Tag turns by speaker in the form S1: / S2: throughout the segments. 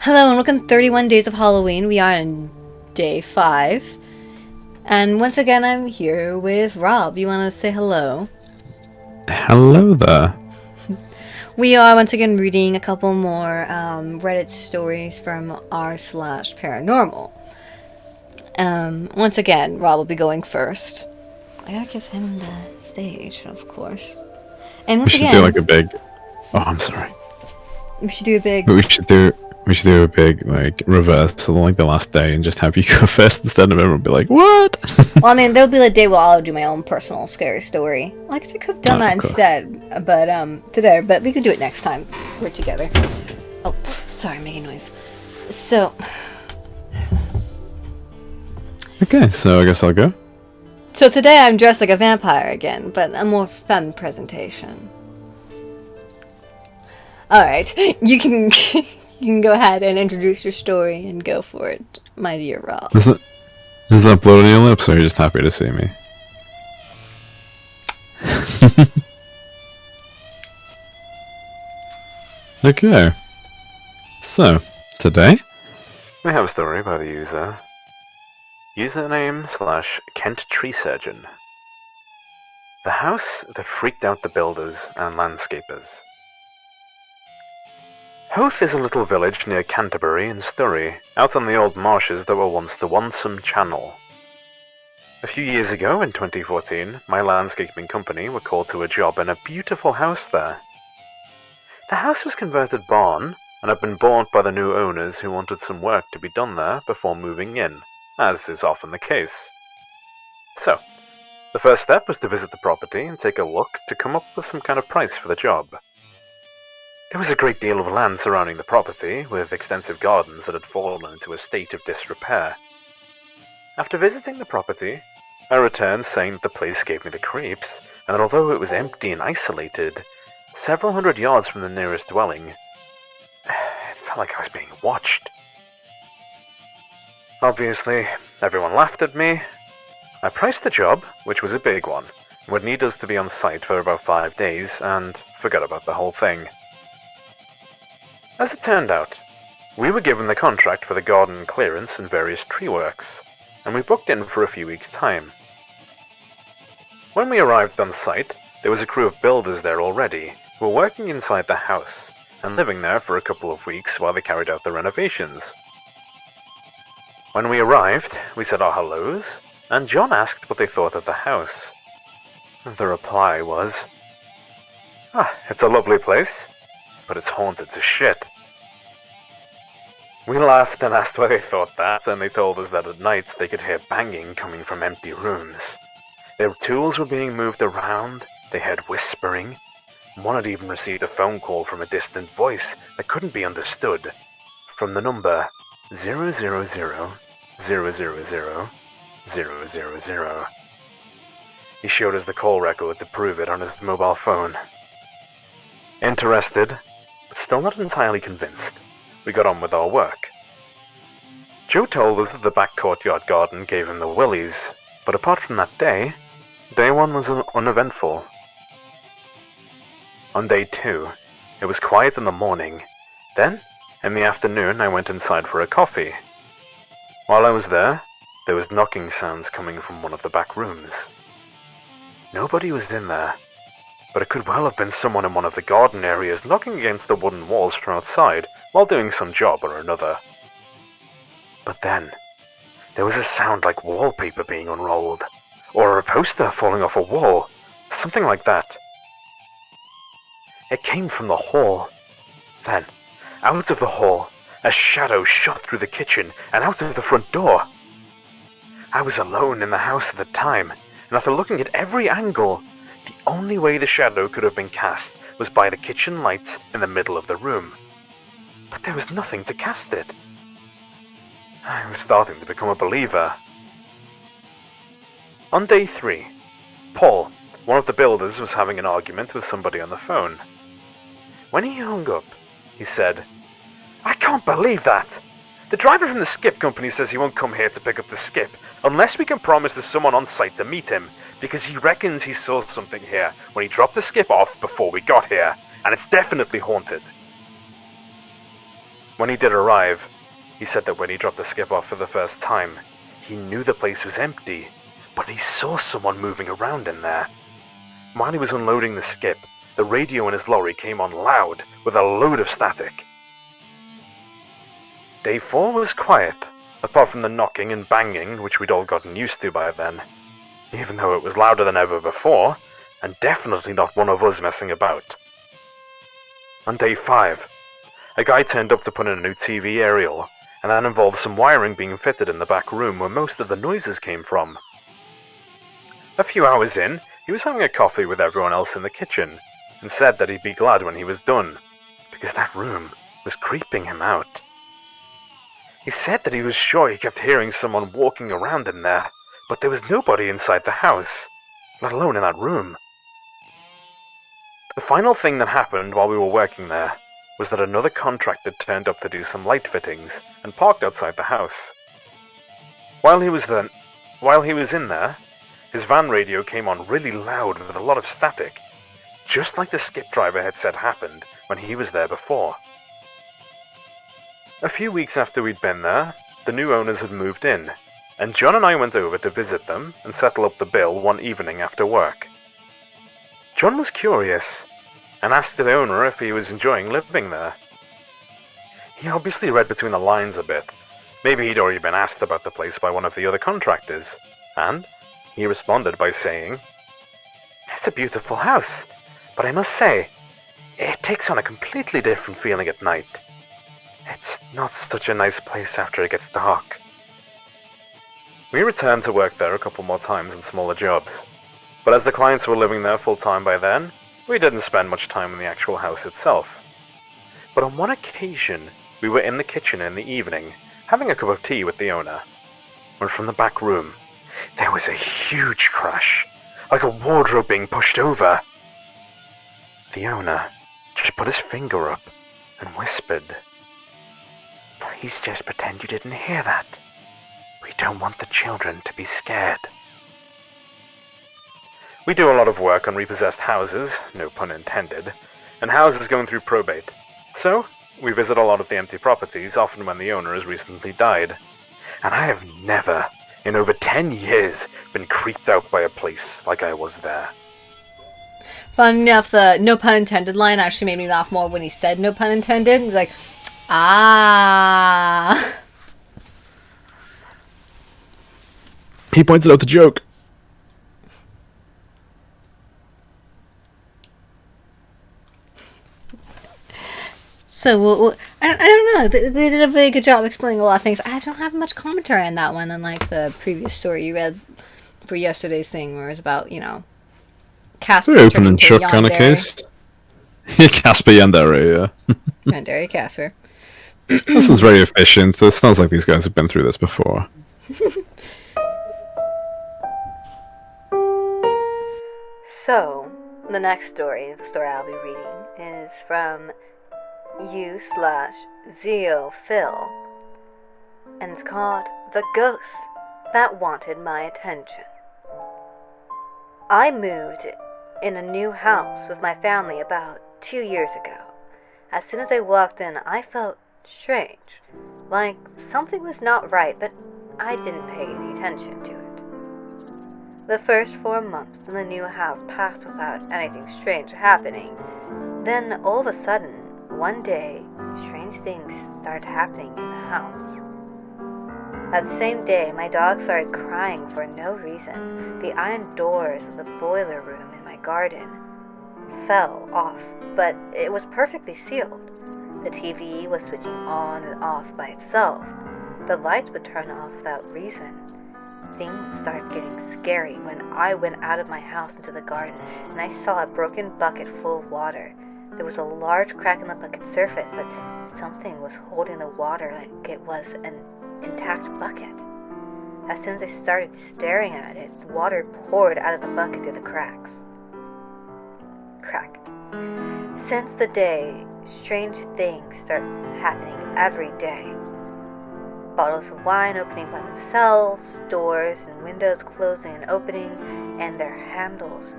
S1: Hello and welcome to 31 Days of Halloween. We are on day 5. And once again, I'm here with Rob. You want to say hello?
S2: Hello there.
S1: We are once again reading a couple more Reddit stories from r/paranormal. Once again, Rob will be going first. I gotta give him the stage, of course. And
S2: We
S1: once
S2: should do
S1: again,
S2: like a big. Oh, I'm sorry.
S1: we should do a big...
S2: We should do. We should do a big like reverse, like the last day, and just have you go first instead of everyone be like, "What?"
S1: Well, I mean, there'll be a day where I'll do my own personal scary story. Well, I guess I could have done
S2: Oh,
S1: that
S2: of course.
S1: instead, but today. But we could do it next time. We're together. Oh, sorry, I'm making noise. So,
S2: Okay, so I guess I'll go.
S1: so today I'm dressed like a vampire again, but a more femme presentation. All right, you can you can go ahead and introduce your story and go for it, my dear Rob.
S2: Does that blood on your lips, or are you just happy to see me? Okay. So today we have a story by the username / Kent Tree Surgeon. The house that freaked out the builders and landscapers. Howth is a little village near Canterbury in Surrey, out on the old marshes that were once the Wonsum Channel. A few years ago, in 2014, my landscaping company were called to a job in a beautiful house there. The house was converted barn, and had been bought by the new owners who wanted some work to be done there before moving in, as is often the case. So, the first step was to visit the property and take a look to come up with some kind of price for the job. There was a great deal of land surrounding the property, with extensive gardens that had fallen into a state of disrepair. After visiting the property, I returned saying that the place gave me the creeps, and that although it was empty and isolated, several hundred yards from the nearest dwelling, it felt like I was being watched. Obviously, everyone laughed at me. I priced the job, which was a big one, and would need us to be on site for about 5 days, and forgot about the whole thing. As it turned out, we were given the contract for the garden clearance and various tree works, and we booked in for a few weeks' time. When we arrived on site, there was a crew of builders there already, who were working inside the house, and living there for a couple of weeks while they carried out the renovations. When we arrived, we said our hellos, and John asked what they thought of the house. The reply was, it's a lovely place, but it's haunted to shit. We laughed and asked why they thought that, and they told us that at night they could hear banging coming from empty rooms. Their tools were being moved around, they heard whispering. One had even received a phone call from a distant voice that couldn't be understood, from the number 000000000. He showed us the call record to prove it on his mobile phone. Interested, but still not entirely convinced, we got on with our work. Joe told us that the back courtyard garden gave him the willies, but apart from that day 1 was uneventful. On day 2, it was quiet in the morning. Then, in the afternoon, I went inside for a coffee. While I was there was knocking sounds coming from one of the back rooms. Nobody was in there, but it could well have been someone in one of the garden areas knocking against the wooden walls from outside while doing some job or another. But then, there was a sound like wallpaper being unrolled, or a poster falling off a wall, something like that. It came from the hall. Then, out of the hall, a shadow shot through the kitchen and out of the front door. I was alone in the house at the time, and after looking at every angle, the only way the shadow could have been cast was by the kitchen lights in the middle of the room. But there was nothing to cast it. I was starting to become a believer. On day 3, Paul, one of the builders, was having an argument with somebody on the phone. When he hung up, he said, "I can't believe that! The driver from the skip company says he won't come here to pick up the skip unless we can promise there's someone on site to meet him, because he reckons he saw something here when he dropped the skip off before we got here, and it's definitely haunted." When he did arrive, he said that when he dropped the skip off for the first time, he knew the place was empty, but he saw someone moving around in there. While he was unloading the skip, the radio in his lorry came on loud with a load of static. Day 4 was quiet, apart from the knocking and banging which we'd all gotten used to by then, even though it was louder than ever before, and definitely not one of us messing about. On day 5, a guy turned up to put in a new TV aerial, and that involved some wiring being fitted in the back room where most of the noises came from. A few hours in, he was having a coffee with everyone else in the kitchen, and said that he'd be glad when he was done, because that room was creeping him out. He said that he was sure he kept hearing someone walking around in there, but there was nobody inside the house, let alone in that room. The final thing that happened while we were working there was that another contractor turned up to do some light fittings and parked outside the house. While he was in there, his van radio came on really loud with a lot of static, just like the skip driver had said happened when he was there before. A few weeks after we'd been there, the new owners had moved in, and John and I went over to visit them and settle up the bill one evening after work. John was curious, and asked the owner if he was enjoying living there. He obviously read between the lines a bit. Maybe he'd already been asked about the place by one of the other contractors, and he responded by saying, "It's a beautiful house, but I must say, it takes on a completely different feeling at night. It's not such a nice place after it gets dark." We returned to work there a couple more times in smaller jobs, but as the clients were living there full-time by then, we didn't spend much time in the actual house itself. But on one occasion, we were in the kitchen in the evening, having a cup of tea with the owner, when from the back room, there was a huge crash, like a wardrobe being pushed over. The owner just put his finger up and whispered, "Please just pretend you didn't hear that. We don't want the children to be scared." We do a lot of work on repossessed houses, no pun intended, and houses going through probate. So, we visit a lot of the empty properties, often when the owner has recently died. And I have never, in over 10 years, been creeped out by a place like I was there.
S1: Fun enough, the no pun intended line actually made me laugh more when he said no pun intended. He was like, ah.
S3: He pointed out the joke.
S1: So, I don't know. They did a very good job explaining a lot of things. I don't have much commentary on that one, unlike the previous story you read for yesterday's thing, where it was about, Casper.
S3: Very open and shut kind of case. Yeah, Casper Yandere, yeah.
S1: Yandere Casper.
S3: This is very efficient. It sounds like these guys have been through this before.
S1: So, the next story, the story I'll be reading, is from u/ZeoPhil, and it's called The Ghost That Wanted My Attention. I moved in a new house with my family about 2 years ago. As soon as I walked in, I felt strange, like something was not right, but I didn't pay any attention to it. The first 4 months in the new house passed without anything strange happening. Then, all of a sudden, one day, strange things started happening in the house. That same day, my dog started crying for no reason. The iron doors of the boiler room in my garden fell off, but it was perfectly sealed. The TV was switching on and off by itself. The lights would turn off without reason. Things started getting scary when I went out of my house into the garden and I saw a broken bucket full of water. There was a large crack in the bucket's surface, but something was holding the water like it was an intact bucket. As soon as I started staring at it, water poured out of the bucket through the cracks. Crack. Since the day, strange things start happening every day. Bottles of wine opening by themselves, doors and windows closing and opening, and their handles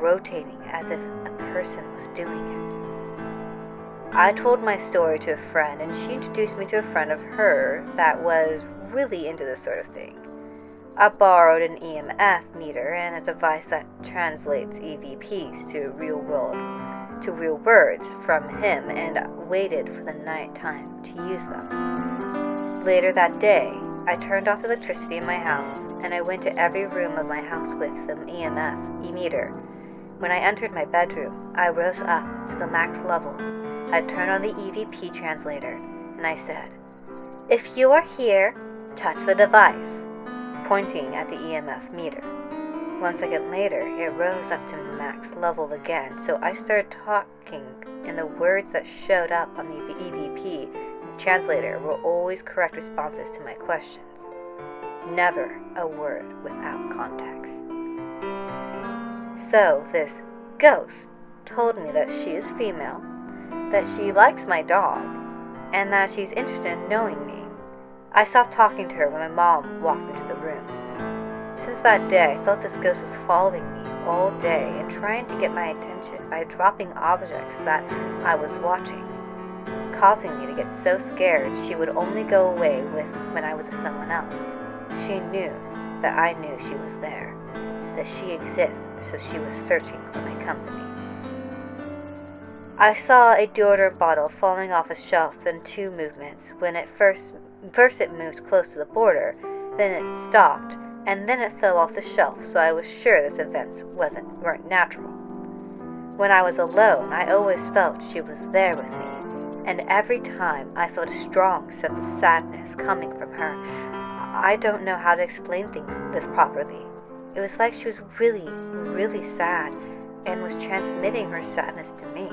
S1: rotating as if a person was doing it. I told my story to a friend, and she introduced me to a friend of her that was really into this sort of thing. I borrowed an EMF meter and a device that translates EVPs to real words from him, and waited for the night time to use them. Later that day, I turned off electricity in my house, and I went to every room of my house with the EMF meter. When I entered my bedroom, I rose up to the max level. I turned on the EVP translator, and I said, "If you are here, touch the device," pointing at the EMF meter. 1 second later, it rose up to max level again, so I started talking, and the words that showed up on the EVP translator were always correct responses to my questions. Never a word without context. So this ghost told me that she is female, that she likes my dog, and that she's interested in knowing me. I stopped talking to her when my mom walked into the room. Since that day, I felt this ghost was following me all day and trying to get my attention by dropping objects that I was watching, causing me to get so scared she would only go away when I was with someone else. She knew that I knew she was there, that she exists, so she was searching for my company. I saw a deodorant bottle falling off a shelf in 2 movements. When it first it moved close to the border, then it stopped, and then it fell off the shelf, so I was sure this events weren't natural. When I was alone, I always felt she was there with me, and every time I felt a strong sense of sadness coming from her. I don't know how to explain this properly. It was like she was really, really sad and was transmitting her sadness to me.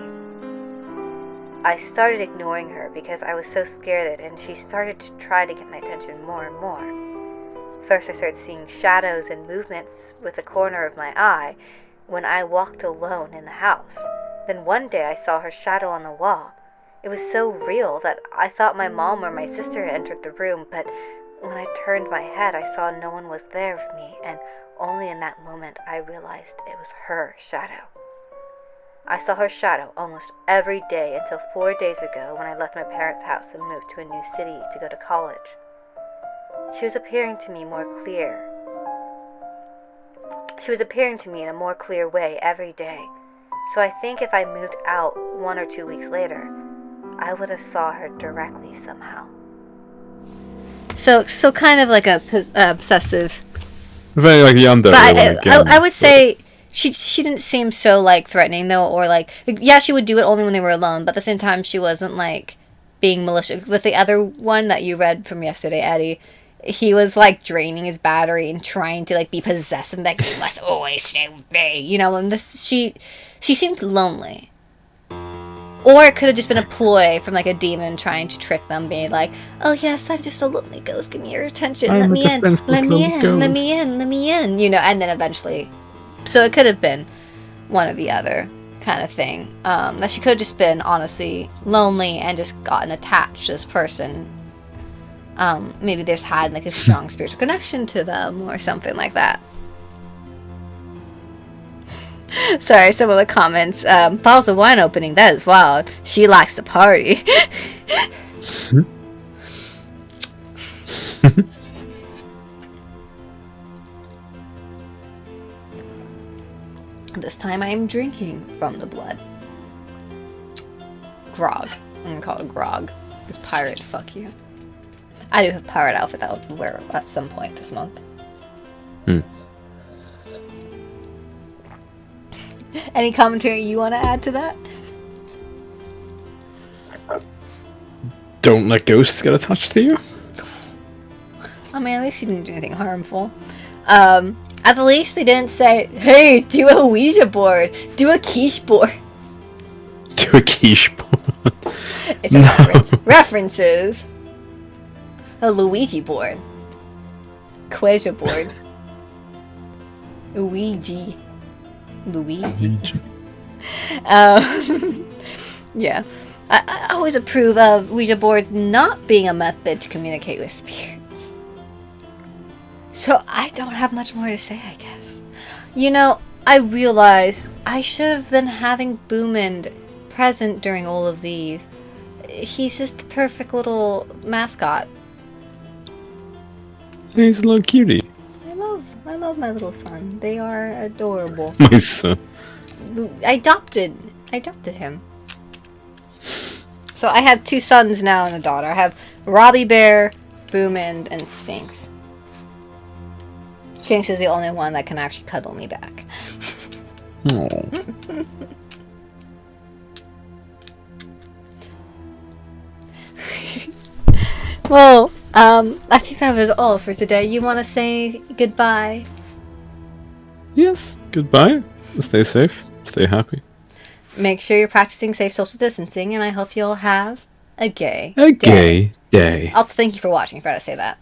S1: I started ignoring her because I was so scared, and she started to try to get my attention more and more. First, I started seeing shadows and movements with the corner of my eye when I walked alone in the house. Then one day I saw her shadow on the wall. It was so real that I thought my mom or my sister had entered the room, but when I turned my head, I saw no one was there with me, and only in that moment I realized it was her shadow. I saw her shadow almost every day until 4 days ago when I left my parents' house and moved to a new city to go to college. She was appearing to me in a more clear way every day. So I think if I moved out 1 or 2 weeks later, I would have saw her directly somehow. So kind of like a obsessive.
S3: Very like yonder.
S1: But I would say she didn't seem so like threatening though, or like yeah, she would do it only when they were alone, but at the same time she wasn't like being malicious. With the other one that you read from yesterday, Eddie, he was like draining his battery and trying to like be possessive, like you must always stay with me, you know. And this she seemed lonely. Or it could have just been a ploy from like a demon trying to trick them, being like, "Oh yes, I'm just a lonely ghost. Give me your attention. Let me in. Let me in. Let me in. Let me in." You know, and then eventually, so it could have been one or the other kind of thing. That she could have just been honestly lonely and just gotten attached to this person. Maybe there's had like a strong spiritual connection to them or something like that. Sorry, some of the comments. Bottles of wine opening, that is wild. She likes to party. This time I am drinking from the blood. Grog. I'm gonna call it grog. Because pirate, fuck you. I do have a pirate outfit that I'll wear at some point this month. Any commentary you want to add to that?
S3: Don't let ghosts get attached to you.
S1: I mean, at least you didn't do anything harmful. At the least, they didn't say, "Hey, do a Ouija board. Do a quiche board."
S3: Do a quiche board.
S1: It's a reference. References. A Luigi board. Queja board. Luigi. Yeah. I always approve of Ouija boards not being a method to communicate with spirits. So I don't have much more to say, I guess. You know, I realize I should have been having Boomend present during all of these. He's just the perfect little mascot.
S3: He's a little cutie.
S1: I love my little son. They are adorable.
S3: My son.
S1: I adopted him. So I have 2 sons now and a daughter. I have Robbie Bear, Boomend, and Sphinx. Sphinx is the only one that can actually cuddle me back.
S3: Oh.
S1: Well, I think that was all for today. You want to say goodbye?
S3: Yes. Goodbye. Stay safe. Stay happy.
S1: Make sure you're practicing safe social distancing, and I hope you'll have a gay
S3: Gay day.
S1: Also, thank you for watching. I forgot to say that.